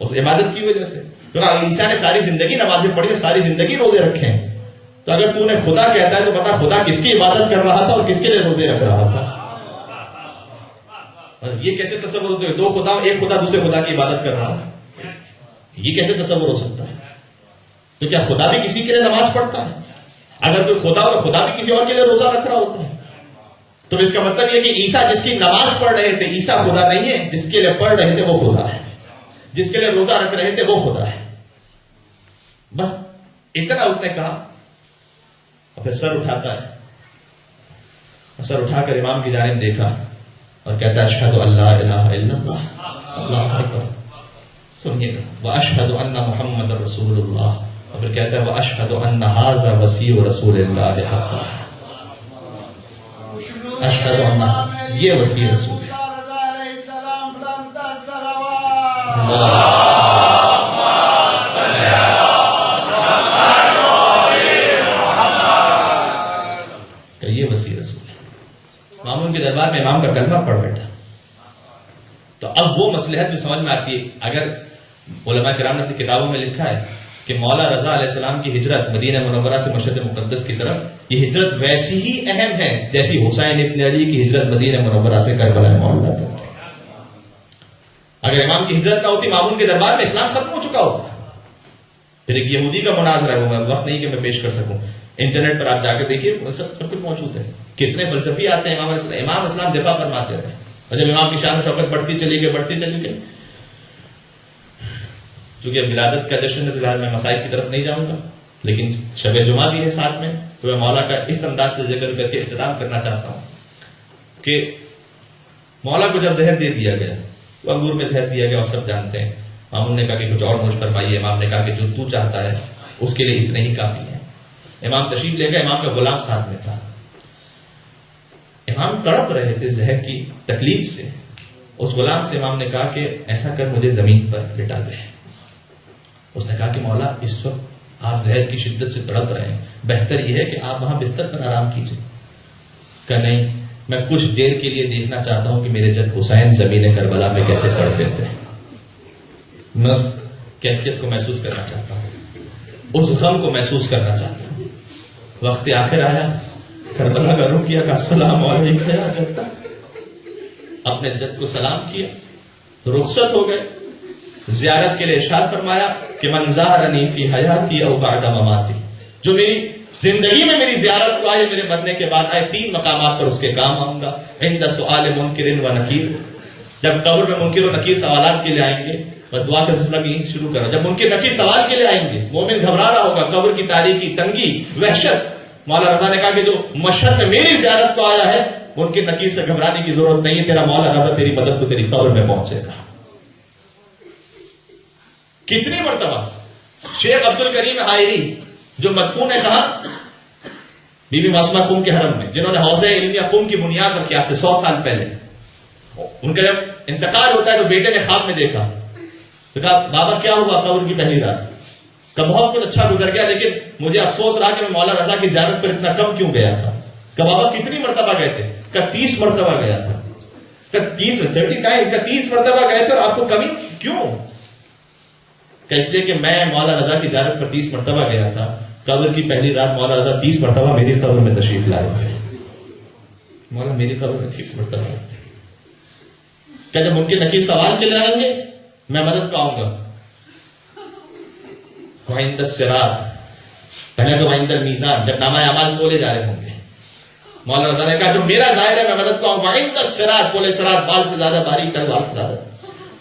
اس عبادت کی وجہ سے. تو عیسیٰ نے ساری زندگی نمازیں پڑھی اور ساری زندگی روزے رکھے ہیں، تو اگر تو نے خدا کہتا ہے تو بتا خدا کس کی عبادت کر رہا تھا اور کس کے لیے روزے رکھ رہا تھا. یہ کیسے تصور ہوتے ہیں دو خدا، ایک خدا دوسرے خدا کی عبادت کر رہا ہے. یہ کیسے تصور ہو سکتا ہے. تو کیا خدا بھی کسی کے لیے نماز پڑھتا ہے؟ اگر کوئی خدا ہو تو خدا بھی کسی اور کے لیے روزہ رکھ رہا ہوتا ہے. تو اس کا مطلب یہ کہ عیسیٰ جس کی نماز پڑھ رہے تھے عیسیٰ خدا نہیں ہے، جس کے لیے پڑھ رہے تھے وہ خدا ہے، جس کے لیے روزہ رکھ رہے تھے وہ خدا ہے. بس اتنا اس نے کہا. اور پھر سر اٹھاتا ہے، سر اٹھا کر امام کی جانب دیکھا اور کہتا ہے اشہد ان لا الہ الا اللہ. اللہ اکبر. سنیے گا واشہد ان محمد رسول اللہ. اور پھر کہتا ہے واشہد ان ھذا وصی رسول اللہ حقا. اشہد ان یہ وصی رسول ہے. یہ وصی رسول ہے. مامون کے دربار میں امام کا کلمہ پڑھ بیٹھا. تو اب وہ مصلحت بھی سمجھ میں آتی ہے. اگر علماء کرام نے اپنی کتابوں میں لکھا ہے کہ مولا رضا علیہ السلام کی ہجرت مدینہ منورہ سے مشہد مقدس کی طرف، یہ ہجرت ویسی ہی اہم ہے جیسی حسین ابن علی کی ہجرت مدینہ منورہ سے کربلا معاملہ تک. اگر امام کی ہجرت نہ ہوتی مامون کے دربار میں اسلام ختم ہو چکا ہوتا. پھر ایک یہودی کا مناظرہ ہے، وہ وقت نہیں کہ میں پیش کر سکوں. انٹرنیٹ پر آپ جا کے دیکھیے سب کچھ موجود ہے. کتنے فلسفی آتے ہیں. امام اسلام دفاع فرماتے رہے, اور جب امام کی شان و شوکت بڑھتی چلی گئی. چونکہ ولادت کا جشن ہے تو میں مسائل کی طرف نہیں جاؤں گا, لیکن شب جمعہ بھی ہے ساتھ میں, تو میں مولا کا اس انداز سے ذکر کر کے اختتام کرنا چاہتا ہوں کہ مولا کو جب زہر دے دیا گیا, تو انگور میں زہر دیا گیا اور سب جانتے ہیں. مامون نے کہا کہ کچھ اور نوش فرمائیے. امام نے کہا کہ جو تو چاہتا ہے اس کے لیے اتنے ہی کافی ہے. امام تشریف لے گئے, امام کا غلام ساتھ میں تھا. امام تڑپ رہے تھے زہر کی تکلیف سے. اس غلام سے امام نے کہا کہ ایسا کر مجھے زمین پر لٹا دے. اس نے کہا کہ مولا اس وقت آپ زہر کی شدت سے تڑپ رہے ہیں, بہتر یہ ہے کہ آپ وہاں بستر پر آرام کیجیے. کہ نہیں, میں کچھ دیر کے لیے دیکھنا چاہتا ہوں کہ میرے جد حسین زمین کربلا میں کیسے تڑپتے تھے. میں اس کیفیت کو محسوس کرنا چاہتا ہوں, اس غم کو محسوس کرنا چاہتا ہوں. وقت آخر آیا, کربلا کا رخ کیا, کہا السلام علیکم یا جد. اپنے جد کو سلام کیا, رخصت ہو گئے. زیارت کے لیے ارشاد فرمایا کہ من زارنی فی حیاتی او بعد مماتی, جو میری زندگی میں میری زیارت کو آئے, میرے مرنے کے بعد آئے, 3 مقامات پر اس کے کام آؤں گا. عند سؤال منکر و نکیر, جب قبر میں منکر و نکیر سوالات کے لیے آئیں گے. میں دعا کا سلسلہ بھی شروع کرا. جب منکر نکیر سوال کے لیے آئیں گے, مومن گھبرا رہا ہوگا, قبر کی تاریکی, تنگی, وحشت. مولا رضا نے کہا کہ جو مشہد میں میری زیارت کو آیا ہے, منکر نکیر سے گھبرانے کی ضرورت نہیں ہے. تیرا مولا رضا تیری مدد کو تیری قبر میں پہنچے گا. کتنی مرتبہ شیخ عبد الکریم حائری جو مدفون ہے کہاں, بی بی معصومہ قم کے حرم میں, جنہوں نے حوضہ علمیہ قم کی بنیاد رکھی آج سے 100 سال پہلے. ان کا جب انتقال ہوتا ہے تو بیٹے نے خواب میں دیکھا, تو کہا بابا کیا ہوا قبر کی پہلی رات؟ کہ بہت کچھ اچھا گزر گیا, لیکن مجھے افسوس رہا کہ میں مولا رضا کی زیارت پر اتنا کم کیوں گیا تھا. کہ بابا کتنی مرتبہ گئے تھے؟ کہ 30 مرتبہ گیا تھا. کہ 30 مرتبہ گئے تھے اور آپ کو کمی کیوں؟ کہ اس لیے کہ میں مولا رضا کی زیارت پر 30 مرتبہ گیا تھا. قبر کی پہلی رات مولا رضا 30 مرتبہ میری قبر میں تشریف لائے تھے. مولا میری قبر میں 30 مرتبہ آئے تھے. کہ جب ممکن نکیر سوال کے لیے آئیں گے, میں مدد پاؤں گا. وعند الصراط, پہلے تو وعند المیزان, جب نامہ اعمال تولے جا رہے ہوں گے, مولا رضا نے کہا جو میرا ظاہر ہے میں مدد پاؤں. وعند الصراط, بولے صراط بال سے زیادہ باریک, تلوار سے زیادہ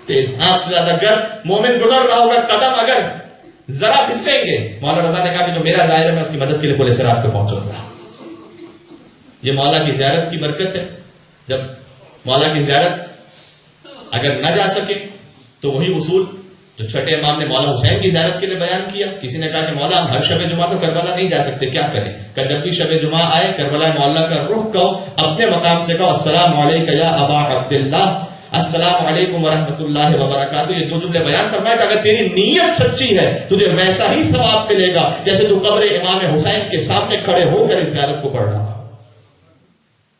تیز, آنکھ سے زیادہ گرم. مومن گزر رہا ہوگا, قدم اگر ذرا پھسلیں گے, مولا رضا نے کہا کہ جو میرا ظاہر ہے میں اس کی مدد کے لیے بولے صراط پہ پہنچوں گا. یہ مولا کی زیارت کی برکت ہے. جب مولا کی زیارت اگر نہ جا سکے تو وہی اصول جو چھٹے امام نے مولا حسین کی زیارت کے لیے بیان کیا. کسی نے کہا کہ مولا ہم ہر شب جمعہ تو کربلا نہیں جا سکتے, کیا کریں؟ کہ جب بھی شب جمعہ آئے کربلا مولا کا رخ کہو, اپنے مقام سے کہو السلام علیکم یا ابا عبداللہ, السلام علیکم ورحمۃ اللہ وبرکاتہ. یہ دو جملے بیان فرمائے کہ اگر تیری نیت سچی ہے تجھے ویسا ہی ثواب ملے گا جیسے تو قبر امام حسین کے سامنے کھڑے ہو کر اس زیارت کو پڑھ رہا.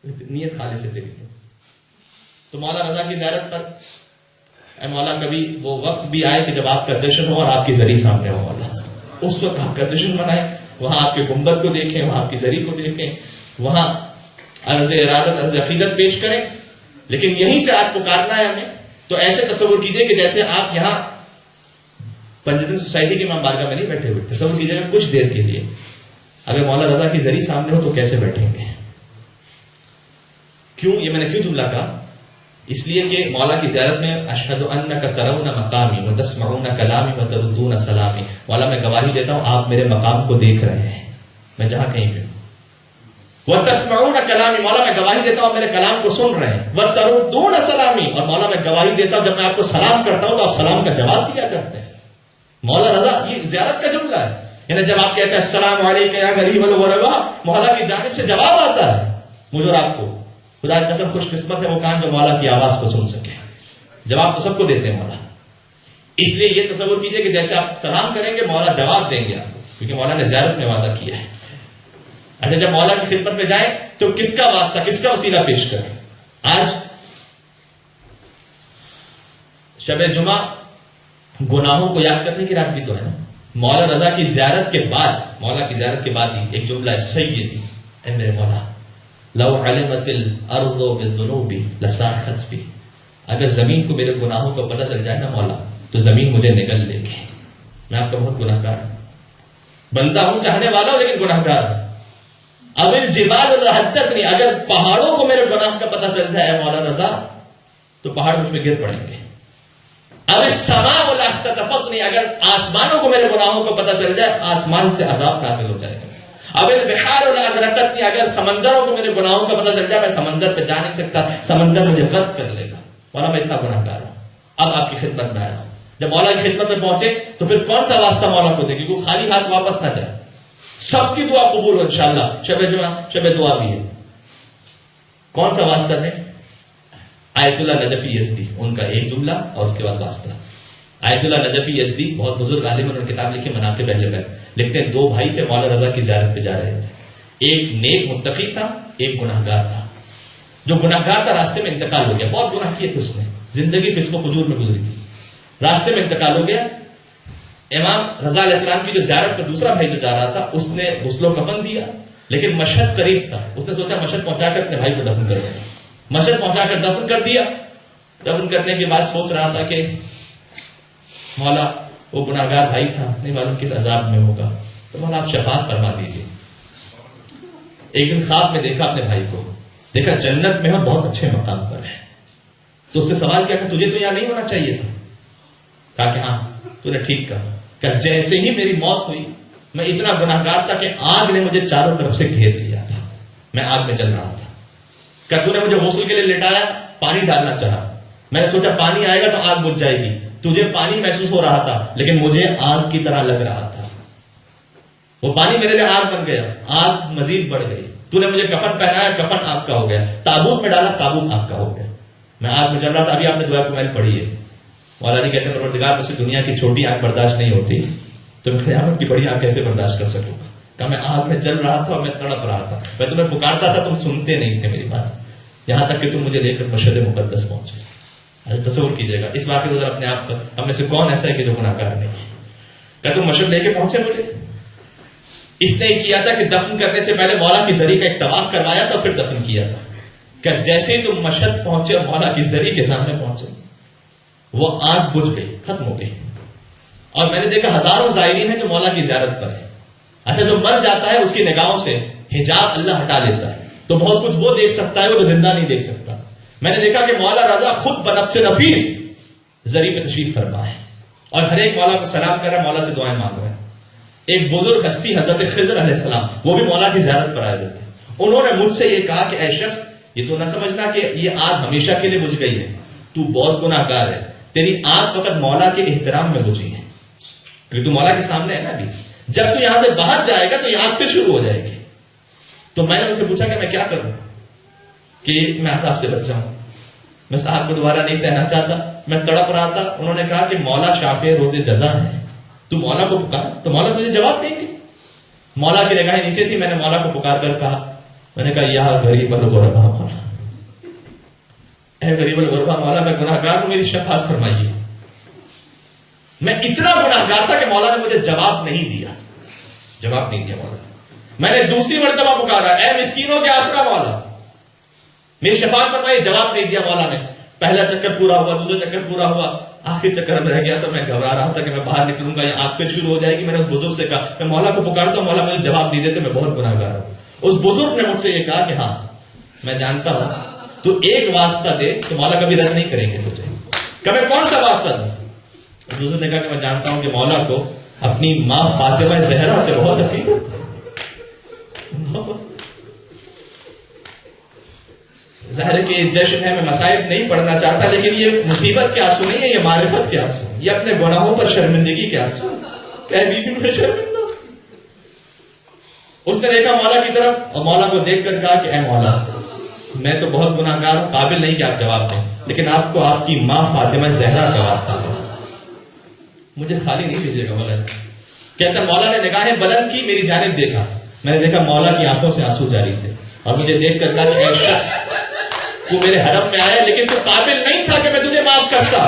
نیت خالص سے تیری تو مولا رضا کی زیارت پر اے مولا کبھی وہ وقت بھی آئے کہ جب آپ کا جشن ہو اور آپ کی زری سامنے ہو. مولا اس وقت آپ کا جشن منائیں, وہاں آپ کے گنبد کو دیکھیں, وہاں آپ کی زری کو دیکھیں, وہاں عرض ارادت, عرض عقیدت پیش کریں. لیکن یہیں سے آپ پکارنا ہے ہمیں, تو ایسے تصور کیجئے کہ جیسے آپ یہاں پنجتن سوسائٹی کے امام بارگاہ میں نہیں بیٹھے ہوئے. تصور کیجئے گا کچھ دیر کے لیے اگر مولا رضا کی زری سامنے ہو تو کیسے بیٹھیں گے. کیوں یہ میں نے کیوں جملہ کہا؟ اس لیے کہ مولا کی زیارت میں اشہد انک ترون مقامی وتسمعون کلامی وتردون سلامی, مولا میں گواہی دیتا ہوں آپ میرے مقام کو دیکھ رہے ہیں, میں جہاں کہیں پہ. وتسمعون کلامی, مولا میں گواہی دیتا ہوں میرے کلام کو سن رہے ہیں. وتردون سلامی, اور مولا میں گواہی دیتا ہوں جب میں آپ کو سلام کرتا ہوں تو آپ سلام کا جواب دیا کرتے ہیں. مولا رضا یہ زیارت کا جملہ ہے, یعنی جب آپ کہتے ہیں السلام علیکم یا غریب الغرباء, مولا کی جانب سے جواب آتا ہے مجھے اور آپ کو. خدا کی قسم خوش قسمت ہے وہ کان جو مولا کی آواز کو سن سکے. جواب تو سب کو دیتے ہیں مولا, اس لیے یہ تصور کیجئے کہ جیسے آپ سلام کریں گے مولا جواب دیں گے آپ کو, کیونکہ مولا نے زیارت میں وعدہ کیا ہے. اچھا جب مولا کی خدمت میں جائیں تو کس کا واسطہ, کس کا وسیلہ پیش کریں؟ آج شب جمعہ گناہوں کو یاد کرنے کی رات بھی تو ہے. مولا رضا کی زیارت کے بعد, مولا کی زیارت کے بعد ہی ایک جملہ ہے سیدی, اے میرے مولا لو علمت الارض بالذنوب لساخت بی, اگر زمین کو میرے گناہوں کا پتہ چل جائے نا مولا تو زمین مجھے نگل لے گی. میں آپ کا بہت گناہگار ہوں, بندہ ہوں, چاہنے والا ہوں, لیکن گناہگار ہوں. اب الجبال لحدتنی، اگر پہاڑوں کو میرے گناہ کا پتہ چل جائے اے مولا رضا تو پہاڑ مجھ پہ گر پڑیں گے. اب السماء لاحتطفتنی، اگر آسمانوں کو میرے گناہوں کا پتہ چل جائے آسمان سے عذاب نازل ہو جائے گا. اب البحار لاغرقتنی، اگر سمندروں کو میرے گناہوں کا پتہ چل جائے میں سمندر پہ جا نہیں سکتا، سمندر مجھے غرق کر لے گا. مولا میں اتنا گناہ گار ہوں، اب آپ کی خدمت میں آیا ہوں. جب مولا کی خدمت میں پہنچے تو پھر کون سا واسطہ مولا کو دے گی؟ کوئی خالی ہاتھ واپس نہ جائے. سب کی دعا قبول ہو انشاءاللہ. شب جمعہ شب دعا بھی ہے. کون سا واسطہ دیں؟ آیت اللہ نجفی یزدی، ان کا ایک جملہ اور اس کے بعد واسطہ. آیت اللہ نجفی یزدی بہت بزرگ عالم، انہوں نے کتاب لکھی مناقب اہل بیت. لکھتے ہیں دو بھائی تھے، مولا رضا کی زیارت پہ جا رہے تھے. ایک نیک متقی تھا، ایک گناہگار تھا. جو گناہگار تھا راستے میں انتقال ہو گیا، بہت گناہ کیے تھے اس نے، زندگی فسق و فجور میں گزری تھی. راستے میں انتقال ہو گیا. امام رضا علیہ السلام کی جو زیارت پر دوسرا بھائی جو جا رہا تھا اس نے غسل و کفن دیا، لیکن مشہد قریب تھا. اس نے سوچا مشہد پہنچا کر اپنے بھائی کو دفن کر دیا. مشہد پہنچا کر دفن کر دیا. دفن کرنے کے بعد سوچ رہا تھا کہ مولا وہ گناہگار بھائی تھا، نہیں معلوم کس عذاب میں ہوگا، تو مولا آپ شفاعت فرما دیجیے. ایک دن خواب میں دیکھا اپنے بھائی کو، دیکھا جنت میں ہم بہت اچھے مقام پر ہیں. تو اس سے سوال کیا کہ تجھے تو یہاں نہیں ہونا چاہیے تھا. کہا کہ ہاں تو نے ٹھیک کہا. کہ جیسے ہی میری موت ہوئی میں اتنا گناہگار تھا کہ آگ نے مجھے چاروں طرف سے گھیر لیا تھا، میں آگ میں جل رہا تھا. کہ تو نے مجھے غسل کے لیے لٹایا، پانی ڈالنا چاہا، میں نے سوچا پانی آئے گا تو آگ بجھ جائے گی. تجھے پانی محسوس ہو رہا تھا لیکن مجھے آگ کی طرح لگ رہا تھا. وہ پانی میرے لیے آگ بن گیا، آگ مزید بڑھ گئی. تو نے مجھے کفن پہنایا، کفن آگ کا ہو گیا. تابوت میں ڈالا، تابوت آگ کا ہو گیا. میں آگ میں جل رہا تھا. ابھی آپ نے دعا کو میں پڑھی ہے. مولا جی کہتے ہیں پروردگار مجھ سے دنیا کی چھوٹی آنکھ برداشت نہیں ہوتی تو میں قیامت کی بڑی آنکھ کیسے برداشت کر سکوں گا. کہ میں آگ میں جل رہا تھا اور میں تڑپ رہا تھا، میں تمہیں پکارتا تھا، تم سنتے نہیں تھے میری بات، یہاں تک کہ تم مجھے لے کر مشہد مقدس پہنچے. تصور کیجیے گا اس واقعے اپنے آپ پر، ہم میں سے کون ایسا ہے کہ جو گناہگار نہیں ہے. کہ تم مشہد لے کے پہنچے مجھے. اس نے کیا تھا کہ دفن کرنے سے پہلے مولا کی زری کا ایک طواف کروایا تھا پھر دفن کیا تھا. کہ جیسے ہی تم مشہد پہنچے اور مولا کی زری کے سامنے پہنچے وہ آنکھ بجھ گئی، ختم ہو گئی. اور میں نے دیکھا ہزاروں زائرین ہیں جو مولا کی زیارت پر ہیں. اچھا جو مر جاتا ہے اس کی نگاہوں سے حجاب اللہ ہٹا لیتا ہے تو بہت کچھ وہ دیکھ سکتا ہے وہ جو زندہ نہیں دیکھ سکتا. میں نے دیکھا کہ مولا رضا خود بنفس نفیس زری پہ تشریف فرما ہے اور ہر ایک مولا کو سلام کر رہا ہے، مولا سے دعائیں مانگ رہے ہیں. ایک بزرگ ہستی حضرت خضر علیہ السلام وہ بھی مولا کی زیارت پر آئے ہوئے تھے. انہوں نے مجھ سے یہ کہا کہ اے شخص یہ تو نہ سمجھنا کہ یہ آگ ہمیشہ کے لیے بجھ گئی ہے، تو بہت گناہ گار ہے، تیری آنکھ فقط مولا کے احترام میں بجھی ہے کیونکہ تو مولا کے سامنے ہے نا. ابھی جب تو یہاں سے باہر جائے گا تو یہ آنکھ پھر شروع ہو جائے گی. تو میں نے ان سے پوچھا کہ میں کیا کروں کہ میں عذاب سے بچ جاؤں. میں صاحب کو دوبارہ نہیں سہنا چاہتا، میں تڑپ رہا تھا. انہوں نے کہا کہ مولا شافع روز جزا ہے، تو مولا کو پکار تو مولا تجھے جواب دیں گے. مولا کی نگاہیں نیچے تھی. میں نے مولا کو پکار کر کہا، میں نے کہا یا غریب الغربا مولا، اے غریب الغربا مولا میں گناہ گار ہوں، میری شفاعت فرمائیے. میں اتنا گناہ گار تھا کہ مولا نے مجھے جواب نہیں دیا، جواب نہیں دیا مولا. میں نے دوسری مرتبہ پکارا، اے مسکینوں کے آسرا مولا میری شفاعت فرمائیے. جواب نہیں دیا مولا نے. پہلا چکر پورا ہوا، دوسرا چکر پورا ہوا، آخر چکر میں رہ گیا تو میں گھبرا رہا تھا کہ میں باہر نکلوں گا یا آگ پھر شروع ہو جائے گی. میں نے اس بزرگ سے کہا میں مولا کو پکارتا ہوں، مولا مجھے جواب نہیں دیتے، میں بہت گناہ گار ہوں. اس بزرگ نے مجھ سے یہ کہا کہ ہاں میں جانتا ہوں، تو ایک واسطہ دے تو مولا کبھی رد نہیں کریں گے تجھے. کہ میں کون سا واسطہ دوں؟ بزرگ نے کہا کہ میں جانتا ہوں کہ مولا کو اپنی ماں فاطمہ زہرا سے بہت عقیدت. ظاہر کہ جشن ہے، میں مصائب نہیں پڑھنا چاہتا، لیکن یہ مصیبت کے آنسو نہیں ہے، یہ معرفت کے آنسو، یہ اپنے گناہوں پر شرمندگی کے آنسو. کہ بی بی میں شرمندہ. اس نے دیکھا مولا کی طرف اور مولا کو دیکھ کر کہا کہ اے مولا میں تو بہت گناہ گار ہوں، قابل نہیں کہ آپ جواب دیں، لیکن آپ کو آپ کی ماں فاطمہ زہرا کا واسطہ ہے، مجھے خالی نہیں بھیجیے گا مولا. کہتا مولا نے نگاہیں بلند کی، میری جانب دیکھا. میں نے دیکھا مولا کی آنکھوں سے آنسو جاری تھے اور مجھے دیکھ کر کہا کہ اے شخص تو میرے حرم میں آیا لیکن تو قابل نہیں تھا کہ میں تجھے معاف کرتا،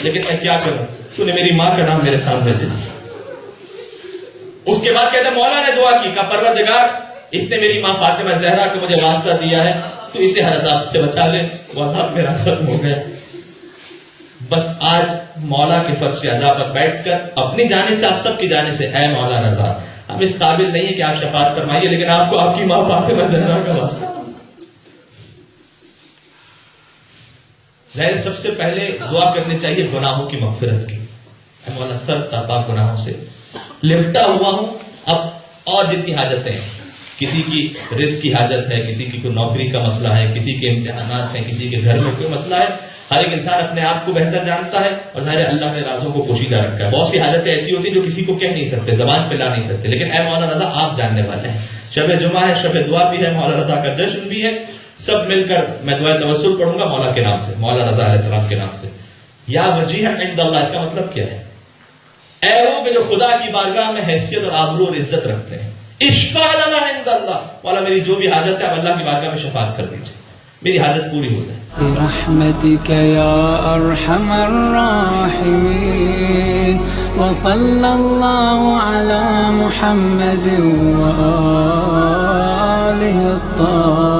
لیکن میں کیا کروں، تو نے میری ماں کا نام میرے سامنے دے دیا. اس کے بعد کہتا مولا نے دعا کی، کہا پروردگار اس نے میری ماں فاطمہ زہرا کو مجھے واسطہ دیا ہے، تو اسے ہر عذاب سے بچا لے. وہ عذاب میرا ختم ہو گیا. بس آج مولا کے فرش عذاب پر بیٹھ کر اپنی جانب سے آپ سب کی جانب سے اے مولا رضا ہم اس قابل نہیں ہے کہ آپ شفاعت فرمائیے، لیکن آپ کو آپ کی ماں فاطمہ زہرا کا واسطہ. ظاہر سب سے پہلے دعا کرنی چاہیے گناہوں کی مغفرت کی. اے مولا سر پاک گناہوں سے لپٹا ہوا ہوں، اب اور جتنی حاجتیں ہیں، کسی کی رزق کی حاجت ہے، کسی کی کوئی نوکری کا مسئلہ ہے، کسی کے امتحانات ہیں، کسی کے گھر میں کوئی مسئلہ ہے. ہر ایک انسان اپنے آپ کو بہتر جانتا ہے، اور ظاہر اللہ نے رازوں کو پوشیدہ رکھا ہے. بہت سی حاجتیں ایسی ہوتی ہیں جو کسی کو کہہ نہیں سکتے، زبان پہ لا نہیں سکتے، لیکن اے مولا رضا آپ جاننے والے ہیں. شب جمعہ ہے، شب دعا بھی ہے، مولا رضا کا جشن بھی ہے. سب مل کر میں دعائے توسل پڑھوں گا مولا کے نام سے، مولا رضا علیہ السلام کے نام سے. یا وجیہ عند اللہ، اس کا مطلب کیا ہے؟ اے وہ کہ جو خدا کی بارگاہ میں حیثیت اور آبرو اور عزت رکھتے ہیں. اشفع لنا عند اللہ، مولا میری جو بھی حاجت ہے آپ اللہ کی بارگاہ میں شفاعت کر دیجیے، میری حاجت پوری ہو جائے. برحمتك يا أرحم الراحمين، وصلى الله على محمد وآله الطاهرين.